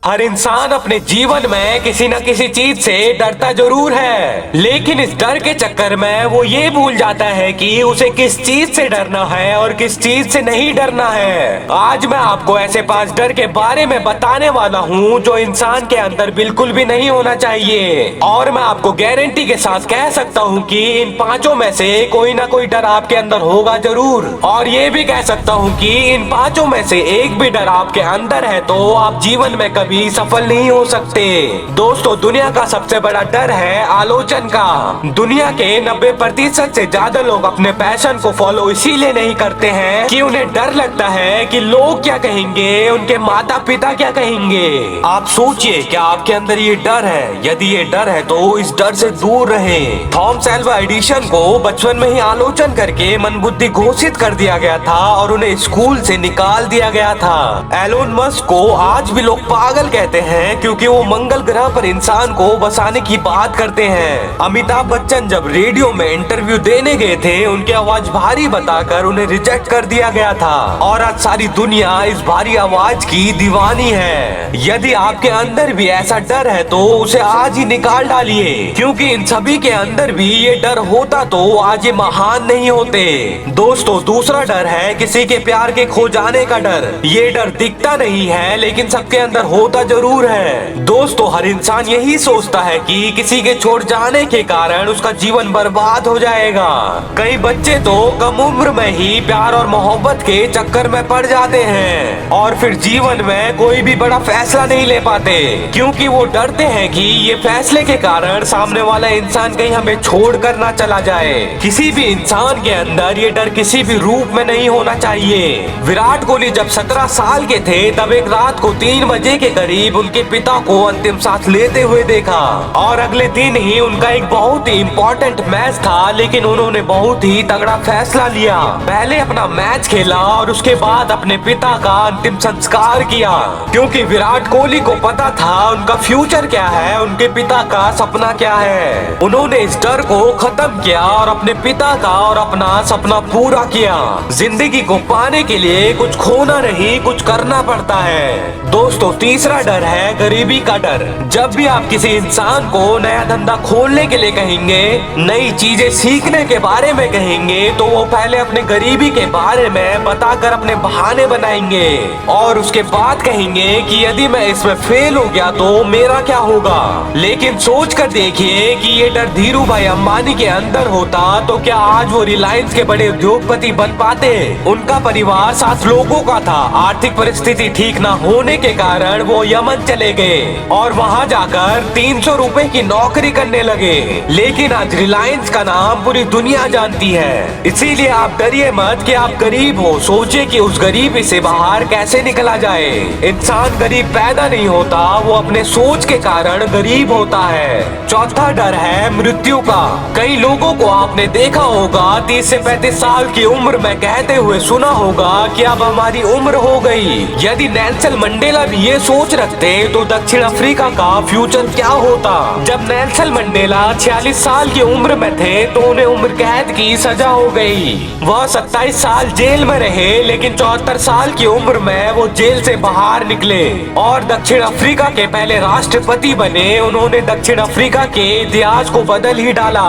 हर इंसान अपने जीवन में किसी न किसी चीज से डरता जरूर है, लेकिन इस डर के चक्कर में वो ये भूल जाता है कि उसे किस चीज से डरना है और किस चीज से नहीं डरना है। आज मैं आपको ऐसे 5 डर के बारे में बताने वाला हूँ जो इंसान के अंदर बिल्कुल भी नहीं होना चाहिए, और मैं आपको गारंटी के साथ कह सकता हूँ कि इन 5 में से कोई ना कोई डर आपके अंदर होगा जरूर। और ये भी कह सकता हूँ कि इन 5 में से एक भी डर आपके अंदर है तो आप जीवन में कभी सफल नहीं हो सकते। दोस्तों, दुनिया का सबसे बड़ा डर है आलोचना का। दुनिया के 90% से ज्यादा लोग अपने पैशन को फॉलो इसीलिए नहीं करते हैं कि उन्हें डर लगता है कि लोग क्या कहेंगे, उनके माता पिता क्या कहेंगे। आप सोचिए, क्या आपके अंदर ये डर है? यदि ये डर है तो इस डर से दूर रहें। थॉमस अल्वा एडिसन को बचपन में ही आलोचना करके मनबुद्धि घोषित कर दिया गया था और उन्हें स्कूल से निकाल दिया गया था। एलोन मस्क को आज भी लोग पागल कहते हैं क्योंकि वो मंगल ग्रह पर इंसान को बसाने की बात करते हैं। अमिताभ बच्चन जब रेडियो में इंटरव्यू देने गए थे, उनकी आवाज भारी बताकर उन्हें रिजेक्ट कर दिया गया था, और आज सारी दुनिया इस भारी आवाज की दीवानी है। यदि आपके अंदर भी ऐसा डर है तो उसे आज ही निकाल डालिए, क्योंकि इन सभी के अंदर भी ये डर होता तो आज ये महान नहीं होते। दोस्तों, दूसरा डर है किसी के प्यार के खो जाने का डर। ये डर दिखता नहीं है लेकिन सबके अंदर होता जरूर है। दोस्तों, हर इंसान यही सोचता है कि किसी के छोड़ जाने के कारण उसका जीवन बर्बाद हो जाएगा। कई बच्चे तो कम उम्र में ही प्यार और मोहब्बत के चक्कर में पड़ जाते हैं और फिर जीवन में कोई भी बड़ा फैसला नहीं ले पाते, क्योंकि वो डरते हैं कि ये फैसले के कारण सामने वाला इंसान कहीं हमें छोड़ कर ना चला जाए। किसी भी इंसान के अंदर ये डर किसी भी रूप में नहीं होना चाहिए। विराट कोहली जब 17 साल के थे तब एक रात को 3 बजे के करीब उनके पिता को अंतिम सांस लेते हुए देखा, और अगले दिन ही उनका एक बहुत ही इम्पोर्टेंट मैच था, लेकिन उन्होंने बहुत ही तगड़ा फैसला लिया। पहले अपना मैच खेला और उसके बाद अपने पिता का अंतिम संस्कार किया, क्योंकि विराट कोहली को पता था उनका फ्यूचर क्या है, उनके पिता का सपना क्या है। उन्होंने इस डर को खत्म किया और अपने पिता का और अपना सपना पूरा किया। जिंदगी को पाने के लिए कुछ खोना नहीं, कुछ करना पड़ता है। दोस्तों, तीसरा डर है गरीबी का डर। जब भी आप किसी इंसान को नया धंधा खोलने के लिए कहेंगे, नई चीजें सीखने के बारे में कहेंगे, तो वो पहले अपने गरीबी के बारे में बताकर अपने बहाने बनाएंगे और उसके बाद कहेंगे कि यदि मैं इसमें फेल हो गया तो मेरा क्या होगा। लेकिन सोच कर देखिए कि ये डर धीरू भाई अंबानी के अंदर होता तो क्या आज वो रिलायंस के बड़े उद्योगपति बन पाते। उनका परिवार 7 लोगों का था। आर्थिक परिस्थिति ठीक न होने के कारण वो यमन चले गए और वहां जाकर 300 रुपए की नौकरी करने लगे। लेकिन आज रिलायंस का नाम पूरी दुनिया जानती है। इसीलिए आप डरिए मत कि आप गरीब हो, सोचिए कि उस गरीबी से बाहर कैसे निकला जाए। इंसान गरीब पैदा नहीं होता, वो अपने सोच के कारण गरीब होता है। चौथा डर है मृत्यु का। कई लोगों को आपने देखा होगा 30 से 35 साल की उम्र में कहते हुए सुना होगा कि अब हमारी उम्र हो गई। यदि नेल्सन मंडेला भी ये सोच रखते तो दक्षिण अफ्रीका का फ्यूचर क्या होता। जब नेल्सन मंडेला 46 साल की उम्र में थे तो उन्हें उम्र कैद की सजा हो गई। वह 27 साल जेल में रहे, लेकिन 74 साल की उम्र में वो जेल से बाहर निकले और दक्षिण अफ्रीका के पहले राष्ट्रपति बने। उन्होंने दक्षिण अफ्रीका के इतिहास को बदल ही डाला।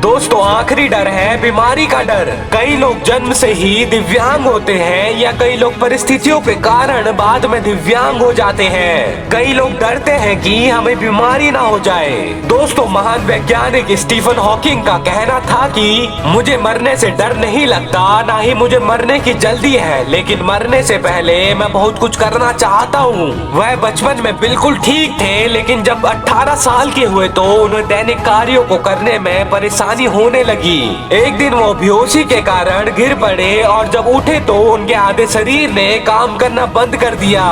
दोस्तों, आखिरी डर है बीमारी का डर। कई लोग जन्म से ही दिव्यांग होते हैं या कई लोग परिस्थितियों के कारण बाद में दिव्यांग हो जाते हैं। कई लोग डरते हैं कि हमें बीमारी ना हो जाए। दोस्तों, महान वैज्ञानिक स्टीफन हॉकिंग का कहना था कि मुझे मरने से डर नहीं लगता, ना ही मुझे मरने की जल्दी है, लेकिन मरने से पहले मैं बहुत कुछ करना चाहता हूँ। वह बचपन में बिल्कुल ठीक थे, लेकिन जब 18 साल के हुए तो उन्हें दैनिक कार्यों को करने में परेशानी होने लगी। एक दिन वो बेहोशी के कारण गिर पड़े और जब उठे तो उनके आधे शरीर ने काम करना बंद कर दिया।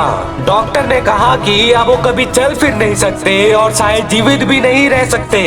डॉक्टर ने कहा कि अब वो कभी चल फिर नहीं सकते और शायद जीवित भी नहीं रह सकते।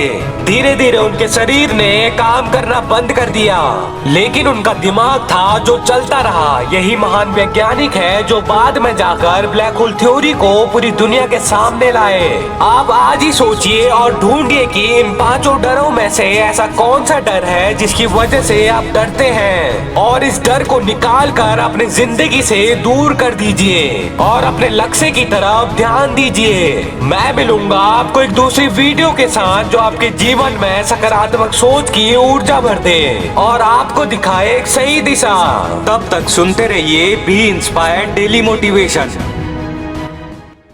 धीरे धीरे उनके शरीर ने काम करना बंद कर दिया, लेकिन उनका दिमाग था जो चलता रहा। यही महान वैज्ञानिक है जो बाद में जाकर ब्लैक होल थ्योरी को पूरी दुनिया के सामने लाए। आप आज ही सोचिए और ढूंढिए कि इन 5 डरों में से ऐसा कौन सा डर है जिसकी वजह से आप डरते हैं, और इस डर को निकाल कर अपनी जिंदगी से दूर कर दीजिए और अपने लक्ष्य की तरफ तरफ ध्यान दीजिए। मैं मिलूंगा आपको एक दूसरी वीडियो के साथ जो आपके जीवन में सकारात्मक सोच की ऊर्जा भर दे और आपको दिखाए एक सही दिशा। तब तक सुनते रहिए बी इंस्पायर्ड डेली मोटिवेशन।